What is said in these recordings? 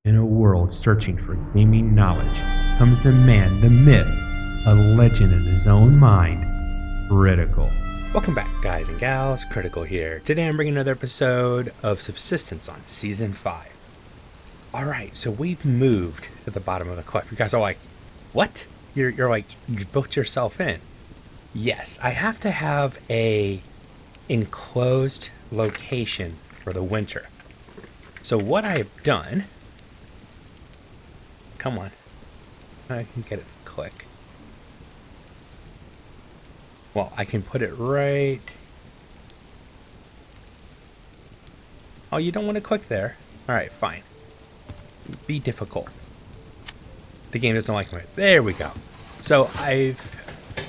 In a world searching for gaming knowledge comes the man, the myth, a legend in his own mind, Critical. Welcome back, guys and gals. Critical here. Today I'm bringing another episode of Subsistence on Season 5. Alright, so we've moved to the bottom of the cliff. You guys are like, what? You're like, you built yourself in. Yes, I have to have a enclosed location for the winter. So what I have done... Come on. I can get it to click. Well, I can put it right... Oh, you don't want to click there? Alright, fine. Be difficult. The game doesn't like me. There we go. So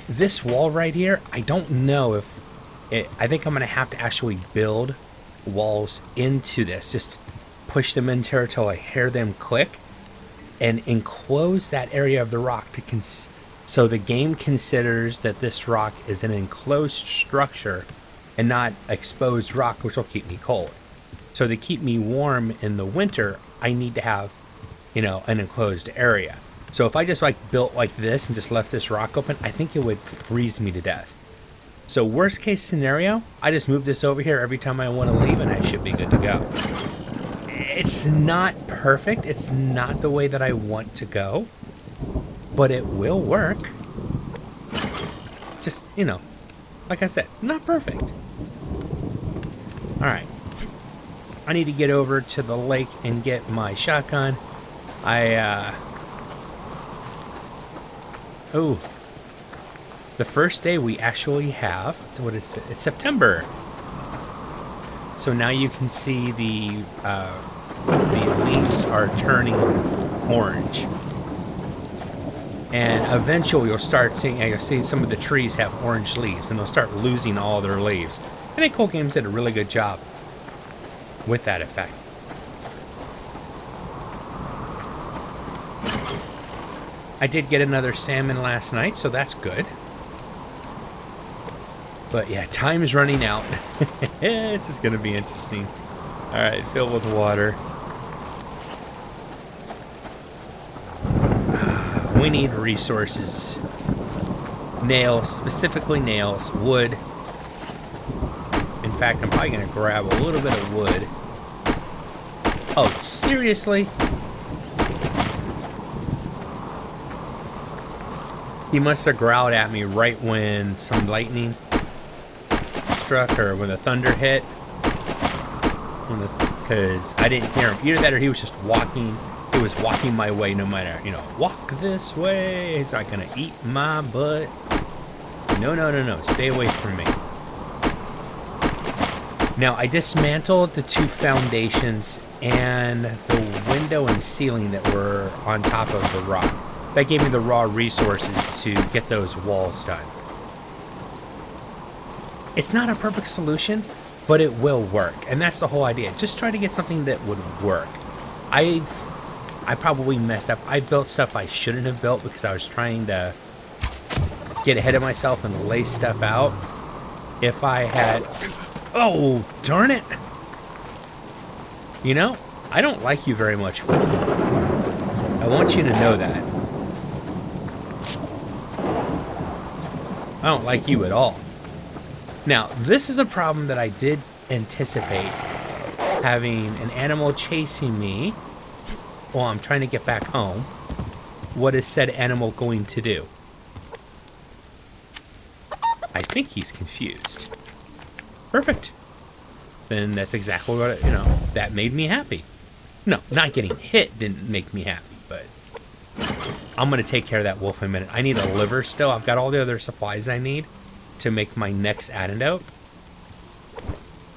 this wall right here, I don't know if... I think I'm going to have to actually build walls into this. Just push them into it until I hear them click. And enclose that area of the rock so the game considers that this rock is an enclosed structure and not exposed rock, which will keep me cold. So to keep me warm in the winter, I need to have, an enclosed area. So if I just built like this and just left this rock open, I think it would freeze me to death. So worst case scenario, I just move this over here every time I want to leave and I should be good to go. It's not perfect. It's not the way that I want to go, but it will work. Just, like I said, not perfect. All right. I need to get over to the lake and get my shotgun. The first day we actually have, what is it? It's September. So now you can see the leaves are turning orange. And eventually you'll see some of the trees have orange leaves and they'll start losing all their leaves. I think Cool Games did a really good job with that effect. I did get another salmon last night, so that's good. But yeah, time is running out. This is going to be interesting. Alright, filled with water. We need resources. Nails, specifically nails, wood. In fact, I'm probably going to grab a little bit of wood. Oh, seriously? He must have growled at me right when some lightning struck or when the thunder hit. Because I didn't hear him. Either that or he was just walking. He was walking my way no matter, walk this way. He's not going to eat my butt. No. Stay away from me. Now, I dismantled the two foundations and the window and ceiling that were on top of the rock. That gave me the raw resources to get those walls done. It's not a perfect solution, but it will work. And that's the whole idea. Just try to get something that would work. I probably messed up. I built stuff I shouldn't have built because I was trying to get ahead of myself and lay stuff out. If I had... Oh, darn it. I don't like you very much. I want you to know that. I don't like you at all. Now, this is a problem that I did anticipate. Having an animal chasing me while I'm trying to get back home. What is said animal going to do? I think he's confused. Perfect. Then that's exactly what, that made me happy. No, not getting hit didn't make me happy, but I'm going to take care of that wolf in a minute. I need a liver still. I've got all the other supplies I need to make my next antidote.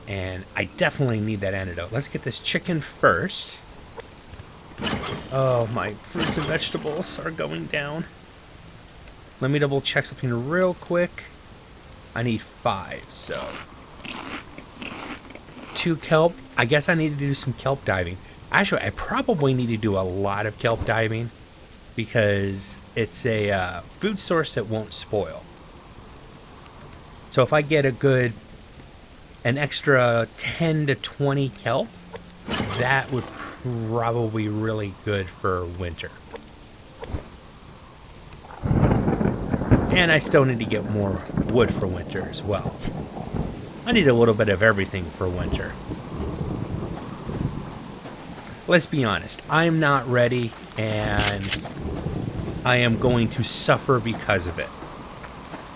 And I definitely need that antidote. Let's get this chicken first. Oh, my fruits and vegetables are going down. Let me double check something real quick. I need 5, so... 2 kelp. I guess I need to do some kelp diving. Actually, I probably need to do a lot of kelp diving because it's a food source that won't spoil. So if I get an extra 10 to 20 kelp, that would probably really good for winter. And I still need to get more wood for winter as well. I need a little bit of everything for winter. Let's be honest, I'm not ready, and I am going to suffer because of it.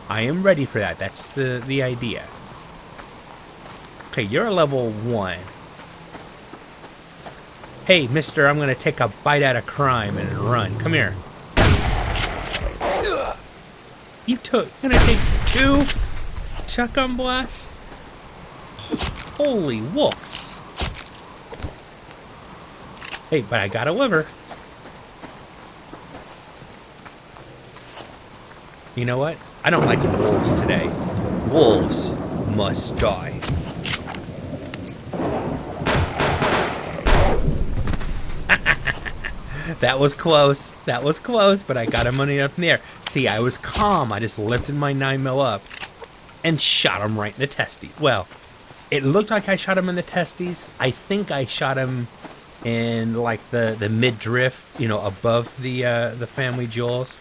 I am ready for that. That's the idea. Okay, you're a level 1. Hey, mister, I'm going to take a bite out of crime and run. Come here. You're going to take 2 shotgun blasts? Holy wolves. Hey, but I got a liver. You know what? I don't like wolves today. Wolves must die. That was close. That was close, but I got him money up in the air. See, I was calm. I just lifted my 9mm up and shot him right in the testes. Well, it looked like I shot him in the testes. I think I shot him in like the midriff, you know, above the family jewels.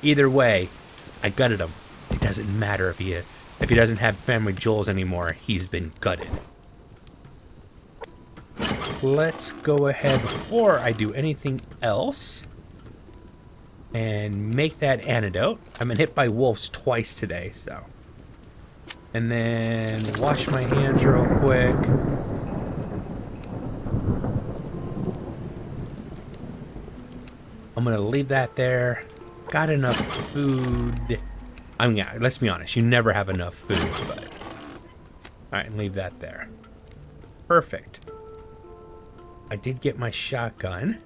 Either way, I gutted him. It doesn't matter if he doesn't have family jewels anymore. He's been gutted. Let's go ahead before I do anything else and make that antidote. I've been hit by wolves twice today, so. And then wash my hands real quick. I'm gonna leave that there. Got enough food. I mean, yeah, let's be honest, you never have enough food, but. Alright, leave that there. Perfect. I did get my shotgun.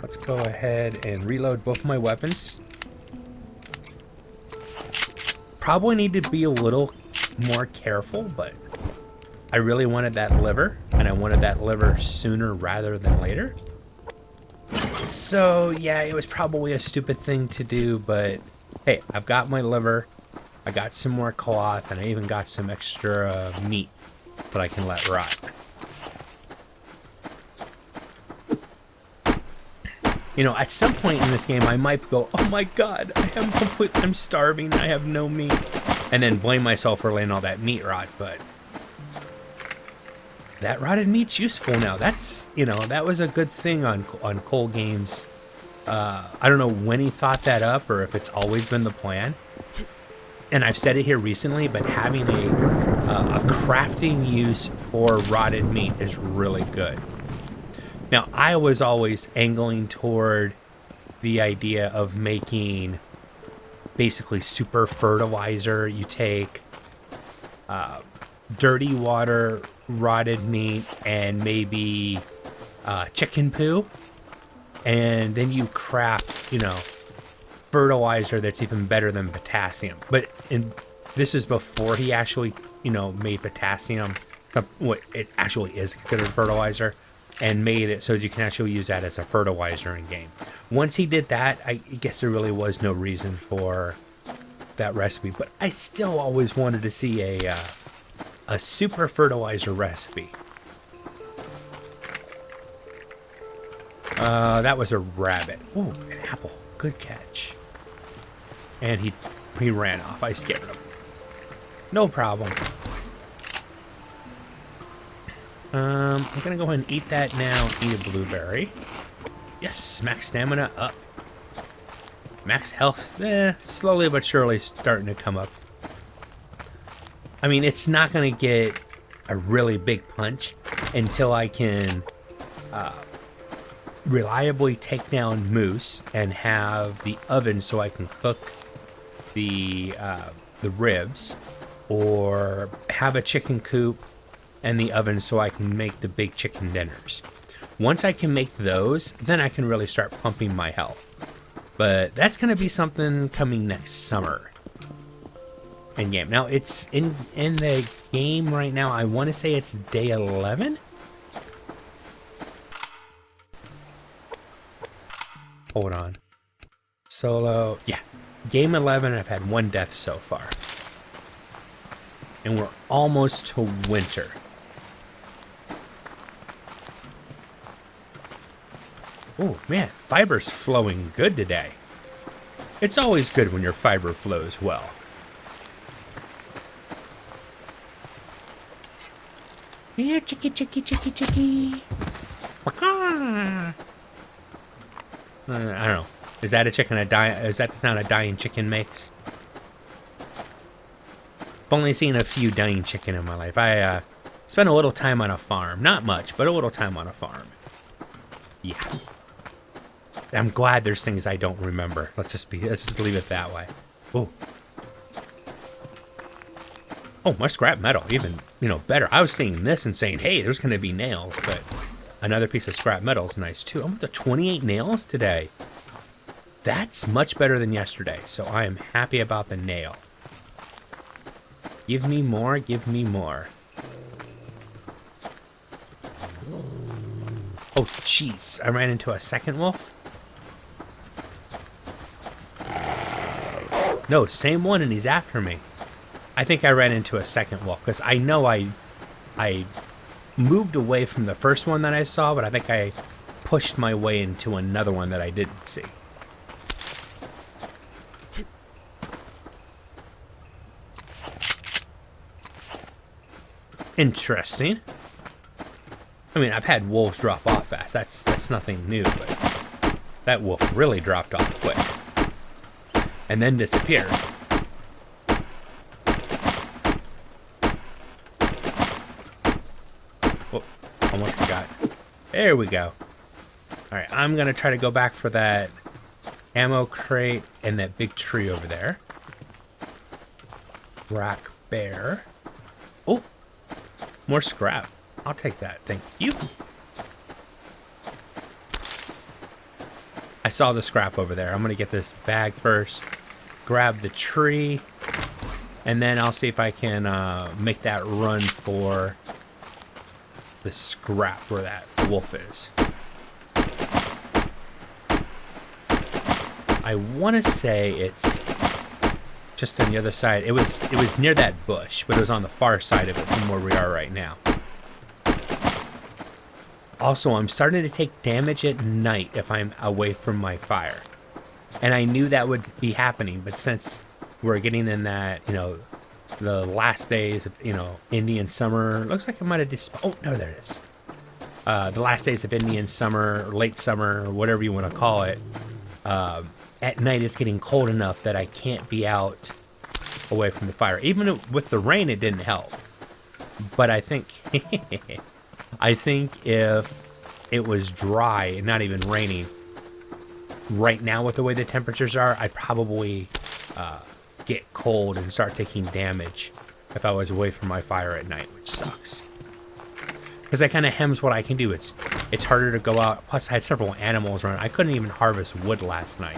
Let's go ahead and reload both my weapons. Probably need to be a little more careful, but I really wanted that liver, and I wanted that liver sooner rather than later. So, yeah, it was probably a stupid thing to do, but hey, I've got my liver, I got some more cloth, and I even got some extra meat that I can let rot. You know, at some point in this game, I might go, oh my god, I'm starving, I have no meat. And then blame myself for letting all that meat rot, but that rotted meat's useful now. That's, you know, that was a good thing on Cole Games. I don't know when he thought that up or if it's always been the plan. And I've said it here recently, but having a crafting use for rotted meat is really good. Now, I was always angling toward the idea of making basically super fertilizer. You take dirty water, rotted meat, and maybe chicken poo, and then you craft, you know, fertilizer that's even better than potassium. But this is before he actually, you know, made potassium, what it actually is considered fertilizer, and made it so you can actually use that as a fertilizer in game. Once he did that, I guess there really was no reason for that recipe, but I still always wanted to see a super fertilizer recipe. That was a rabbit. Ooh, an apple. Good catch. And he ran off. I scared him. No problem. I'm gonna go ahead and eat that now. Eat a blueberry. Yes, max stamina up. Max health, slowly but surely starting to come up. I mean, it's not gonna get a really big punch until I can reliably take down moose and have the oven so I can cook the ribs, or have a chicken coop and the oven so I can make the big chicken dinners. Once I can make those, then I can really start pumping my health. But that's going to be something coming next summer in game. Now, it's in the game right now. I want to say it's day 11. Hold on. Solo. Yeah. Game 11, I've had 1 death so far. And we're almost to winter. Oh, man, fiber's flowing good today. It's always good when your fiber flows well. Yeah, chicky, chicky, chicky, chicky. I don't know. Is that a chicken? Is that the sound a dying chicken makes? I've only seen a few dying chicken in my life. I spent a little time on a farm. Not much, but a little time on a farm. Yeah. I'm glad there's things I don't remember. Let's just leave it that way. Oh. Oh, my scrap metal, even, better. I was seeing this and saying, hey, there's going to be nails, but another piece of scrap metal is nice, too. I'm up to 28 nails today. That's much better than yesterday, so I am happy about the nail. Give me more, give me more. Oh, jeez. I ran into a second wolf? No, same one, and he's after me. I think I ran into a second wolf, because I know I moved away from the first one that I saw, but I think I pushed my way into another one that I didn't see. Interesting. I mean, I've had wolves drop off fast. That's nothing new, but that wolf really dropped off quick. And then disappeared. Oh, almost forgot. There we go. Alright, I'm going to try to go back for that ammo crate and that big tree over there. Rock bear. Oh, more scrap. I'll take that. Thank you. I saw the scrap over there. I'm going to get this bag first. Grab the tree. And then I'll see if I can make that run for the scrap where that wolf is. I want to say it's just on the other side. It was near that bush, but it was on the far side of it from where we are right now. Also, I'm starting to take damage at night if I'm away from my fire. And I knew that would be happening, but since we're getting in that, the last days of, Indian summer, looks like it might have oh, no, there it is. The last days of Indian summer, or late summer, or whatever you want to call it, at night it's getting cold enough that I can't be out away from the fire. Even with the rain, it didn't help. But I think... I think if it was dry and not even raining, right now with the way the temperatures are, I'd probably get cold and start taking damage if I was away from my fire at night, which sucks. Because that kind of hems what I can do. It's harder to go out. Plus, I had several animals around. I couldn't even harvest wood last night,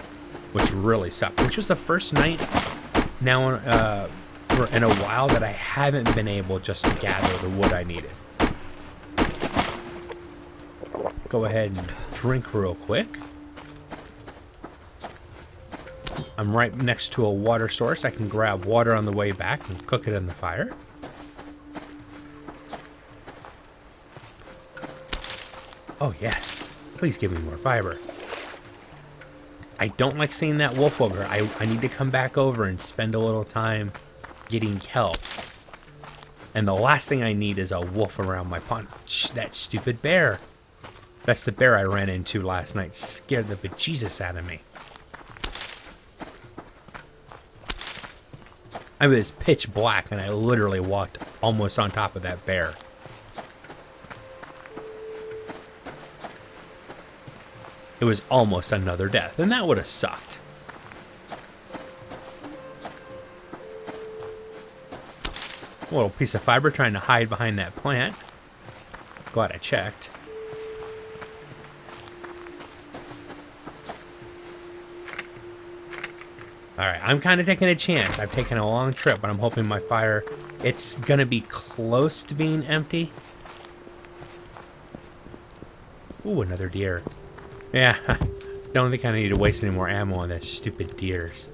which really sucked. Which was the first night now in a while that I haven't been able just to gather the wood I needed. Go ahead and drink real quick. I'm right next to a water source. I can grab water on the way back and cook it in the fire. Oh yes, please give me more fiber. I don't like seeing that wolf ogre. I need to come back over and spend a little time getting kelp. And the last thing I need is a wolf around my pond. Shh, that stupid bear. That's the bear I ran into last night. Scared the bejesus out of me. I mean, it's pitch black, and I literally walked almost on top of that bear. It was almost another death, and that would have sucked. A little piece of fiber trying to hide behind that plant. Glad I checked. Alright, I'm kind of taking a chance. I've taken a long trip, but I'm hoping my fire, it's going to be close to being empty. Ooh, another deer. Yeah, don't think I need to waste any more ammo on those stupid deers.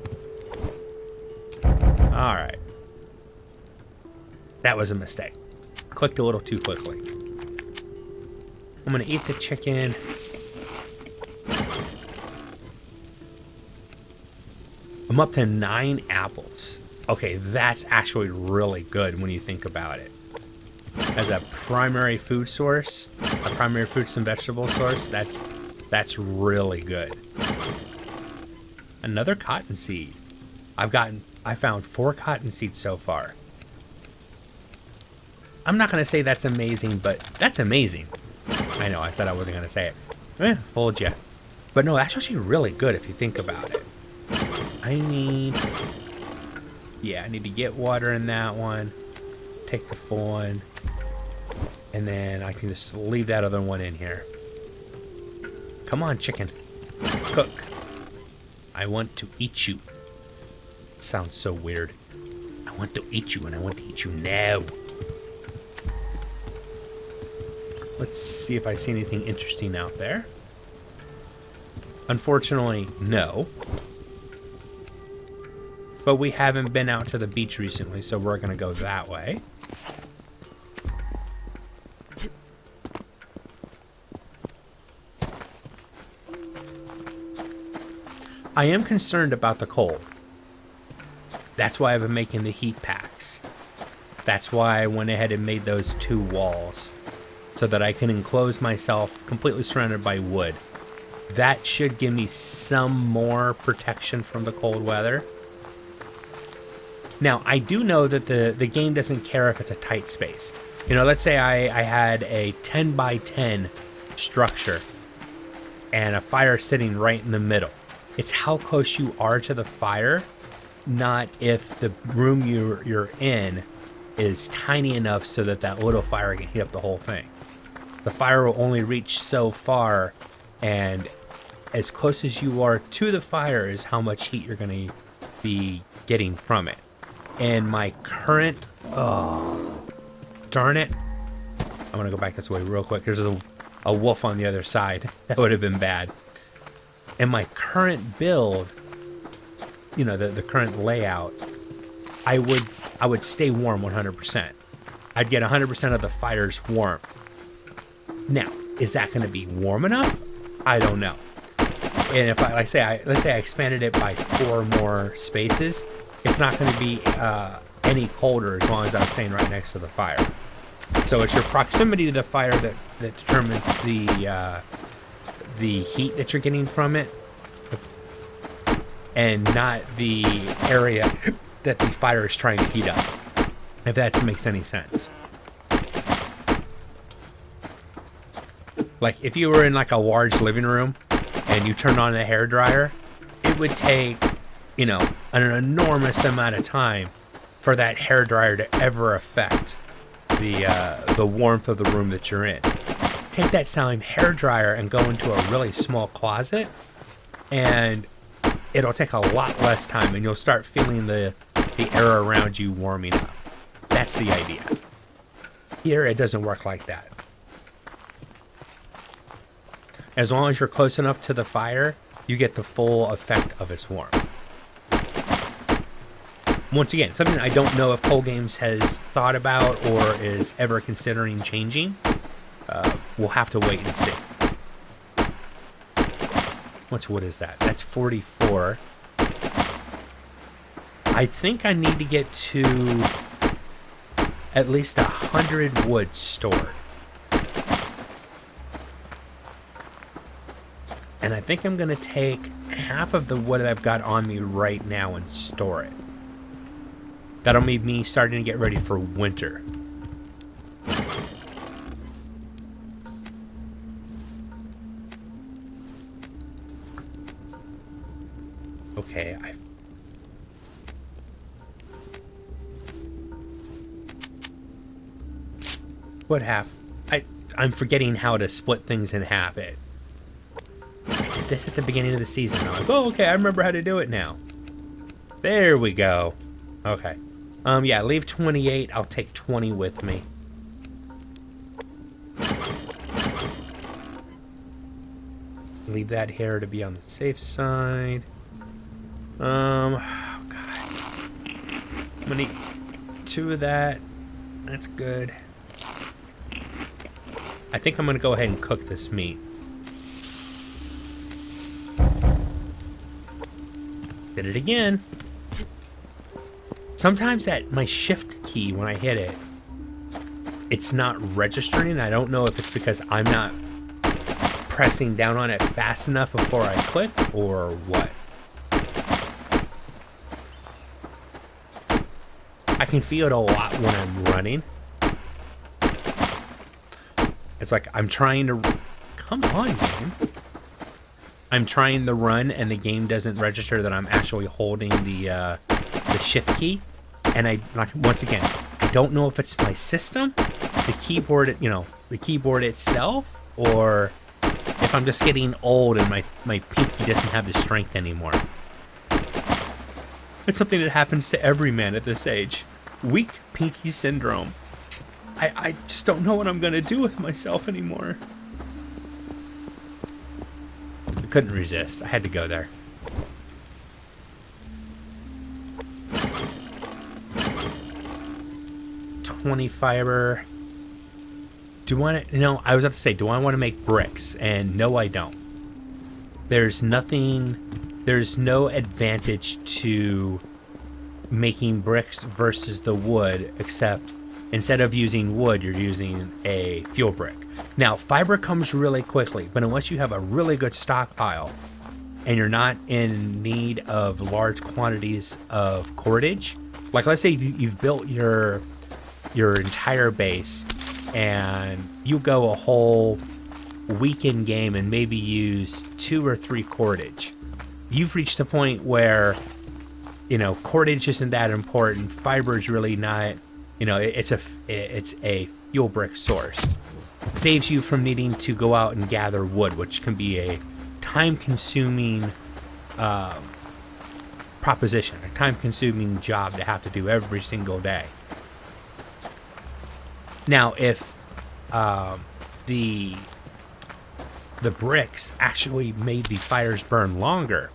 Alright. That was a mistake. Clicked a little too quickly. I'm going to eat the chicken. I'm up to 9 apples. Okay, that's actually really good when you think about it. As a primary food source, a primary fruits and vegetable source, that's really good. Another cottonseed. I found 4 cottonseeds so far. I'm not gonna say that's amazing, but that's amazing. I know, I said I wasn't gonna say it. Fooled ya. But no, that's actually really good if you think about it. I need to get water in that one. Take the full one. And then I can just leave that other one in here. Come on, chicken. Cook. I want to eat you. Sounds so weird. I want to eat you, and I want to eat you now. Let's see if I see anything interesting out there. Unfortunately, no. But we haven't been out to the beach recently, so we're going to go that way. I am concerned about the cold. That's why I've been making the heat packs. That's why I went ahead and made those 2 walls, so that I can enclose myself completely surrounded by wood. That should give me some more protection from the cold weather. Now, I do know that the game doesn't care if it's a tight space. You know, let's say I had a 10 by 10 structure and a fire sitting right in the middle. It's how close you are to the fire, not if the room you're in is tiny enough so that that little fire can heat up the whole thing. The fire will only reach so far, and as close as you are to the fire is how much heat you're going to be getting from it. And my current... Oh, darn it. I'm going to go back this way real quick. There's a wolf on the other side. That would have been bad. And my current build, you know, the current layout, I would stay warm 100%. I'd get 100% of the fire's warmth. Now, is that going to be warm enough? I don't know. And if let's say I expanded it by 4 more spaces, it's not going to be any colder as long as I was staying right next to the fire. So it's your proximity to the fire that determines the heat that you're getting from it, and not the area that the fire is trying to heat up, if that makes any sense. Like, if you were in like a large living room and you turned on the hairdryer, it would take, you know, an enormous amount of time for that hairdryer to ever affect the warmth of the room that you're in. Take that same hairdryer and go into a really small closet, and it'll take a lot less time, and you'll start feeling the air around you warming up. That's the idea. Here, it doesn't work like that. As long as you're close enough to the fire, you get the full effect of its warmth. Once again, something I don't know if Cold Games has thought about or is ever considering changing. We'll have to wait and see. What wood is that? That's 44. I think I need to get to at least 100 wood stored. And I think I'm going to take half of the wood that I've got on me right now and store it. That'll make me starting to get ready for winter. Okay, what half? I'm forgetting how to split things in half. I did this at the beginning of the season. I'm like, oh, okay, I remember how to do it now. There we go. Okay. Yeah, leave 28. I'll take 20 with me. Leave that here to be on the safe side. Oh, God. I'm gonna need 2 of that. That's good. I think I'm gonna go ahead and cook this meat. Did it again. Sometimes that my shift key, when I hit it, it's not registering. I don't know if it's because I'm not pressing down on it fast enough before I click or what. I can feel it a lot when I'm running. It's like I'm trying to... Come on, game. I'm trying to run and the game doesn't register that I'm actually holding the shift key. And once again, I don't know if it's my system, the keyboard, the keyboard itself, or if I'm just getting old and my pinky doesn't have the strength anymore. It's something that happens to every man at this age. Weak pinky syndrome. I just don't know what I'm going to do with myself anymore. I couldn't resist. I had to go there. Fiber. Do I want to, I was about to say, do I want to make bricks? And no, I don't. There's no advantage to making bricks versus the wood, except instead of using wood, you're using a fuel brick. Now, fiber comes really quickly, but unless you have a really good stockpile and you're not in need of large quantities of cordage, like let's say you've built your entire base and you go a whole weekend game and maybe use 2 or 3 cordage. You've reached the point where, cordage isn't that important. Fiber is really not, it's a fuel brick source. It saves you from needing to go out and gather wood, which can be a time-consuming proposition, a time-consuming job to have to do every single day. Now, if the bricks actually made the fires burn longer,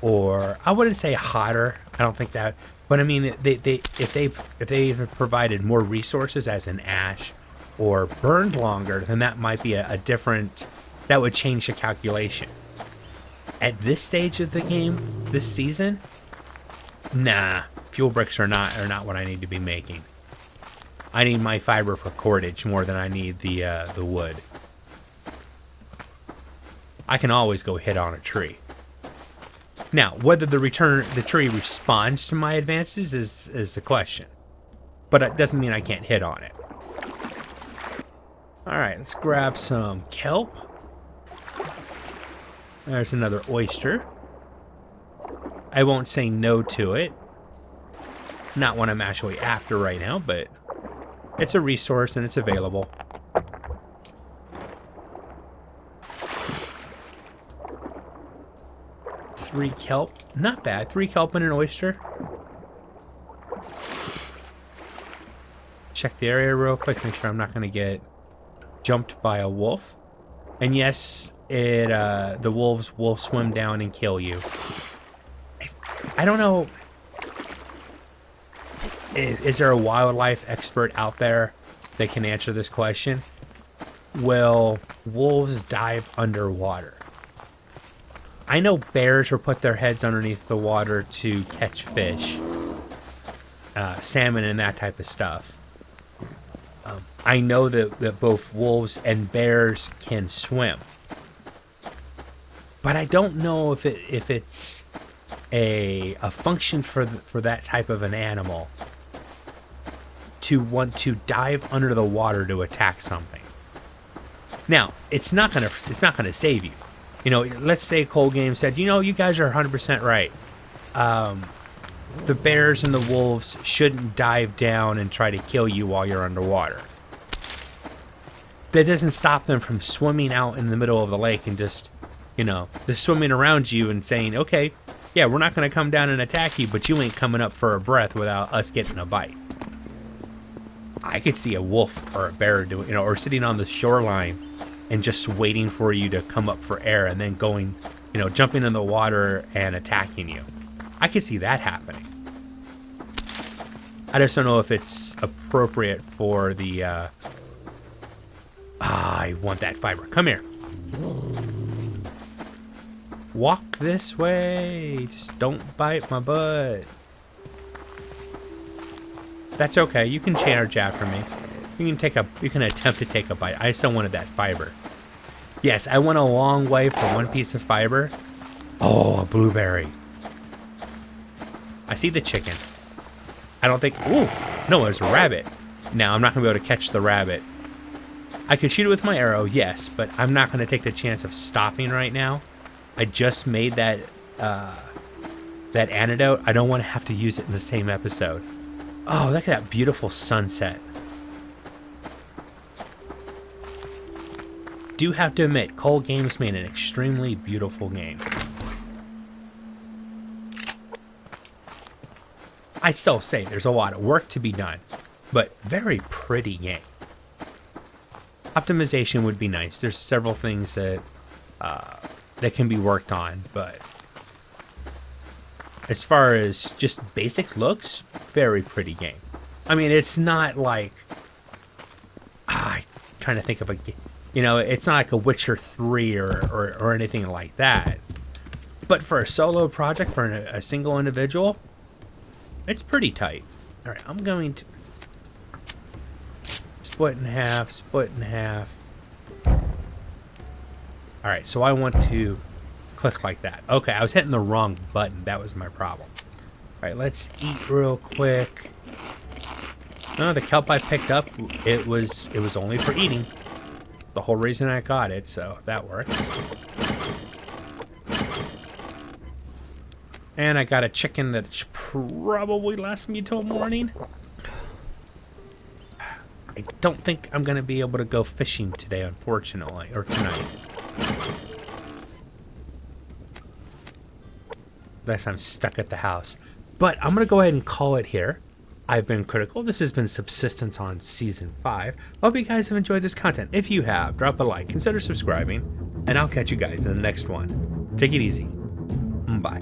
or I wouldn't say hotter, I don't think that, but I mean, if they even provided more resources as an ash, or burned longer, then that might be a different, that would change the calculation. At this stage of the game, this season, nah, fuel bricks are not what I need to be making. I need my fiber for cordage more than I need the wood. I can always go hit on a tree. Now, whether the tree responds to my advances is the question. But it doesn't mean I can't hit on it. Alright, let's grab some kelp. There's another oyster. I won't say no to it. Not what I'm actually after right now, but it's a resource and it's available. Three kelp. Not bad. 3 kelp and an oyster. Check the area real quick. Make sure I'm not going to get jumped by a wolf. And yes, the wolves will swim down and kill you. I don't know. Is there a wildlife expert out there that can answer this question? Will wolves dive underwater? I know bears will put their heads underneath the water to catch fish, salmon and that type of stuff. I know that both wolves and bears can swim. But I don't know if it's a function for that type of an animal to want to dive under the water to attack something. Now, it's not gonna save you. Let's say Cold Game said, you guys are 100% right. The bears and the wolves shouldn't dive down and try to kill you while you're underwater. That doesn't stop them from swimming out in the middle of the lake and just swimming around you and saying, okay, yeah, we're not going to come down and attack you, but you ain't coming up for a breath without us getting a bite. I could see a wolf or a bear doing, or sitting on the shoreline and just waiting for you to come up for air and then going, jumping in the water and attacking you. I could see that happening. I just don't know if it's appropriate for the, I want that fiber. Come here. Walk this way. Just don't bite my butt. That's okay. You can charge after me. You can attempt to take a bite. I still wanted that fiber. Yes, I went a long way for one piece of fiber. Oh, a blueberry. I see the chicken. I don't think... Ooh, no, there's a rabbit. Now, I'm not going to be able to catch the rabbit. I could shoot it with my arrow, yes, but I'm not going to take the chance of stopping right now. I just made that that antidote. I don't want to have to use it in the same episode. Oh, look at that beautiful sunset. Do have to admit, Cole Games made an extremely beautiful game. I still say there's a lot of work to be done, but very pretty game. Optimization would be nice. There's several things that that can be worked on, but as far as just basic looks, very pretty game. I mean, it's not like I'm trying to think of a, it's not like a Witcher 3 or anything like that. But for a solo project, for a single individual, it's pretty tight. All right, I'm going to split in half, split in half. All right, so I want to click like that. Okay, I was hitting the wrong button. That was my problem. All right, let's eat real quick. No, the kelp I picked up, it was only for eating. The whole reason I got it, so that works. And I got a chicken that should probably last me till morning. I don't think I'm going to be able to go fishing today, unfortunately, or tonight. Unless I'm stuck at the house. But I'm going to go ahead and call it here. I've been Critical. This has been Subsistence on Season 5. Hope you guys have enjoyed this content. If you have, drop a like, consider subscribing, and I'll catch you guys in the next one. Take it easy. Bye.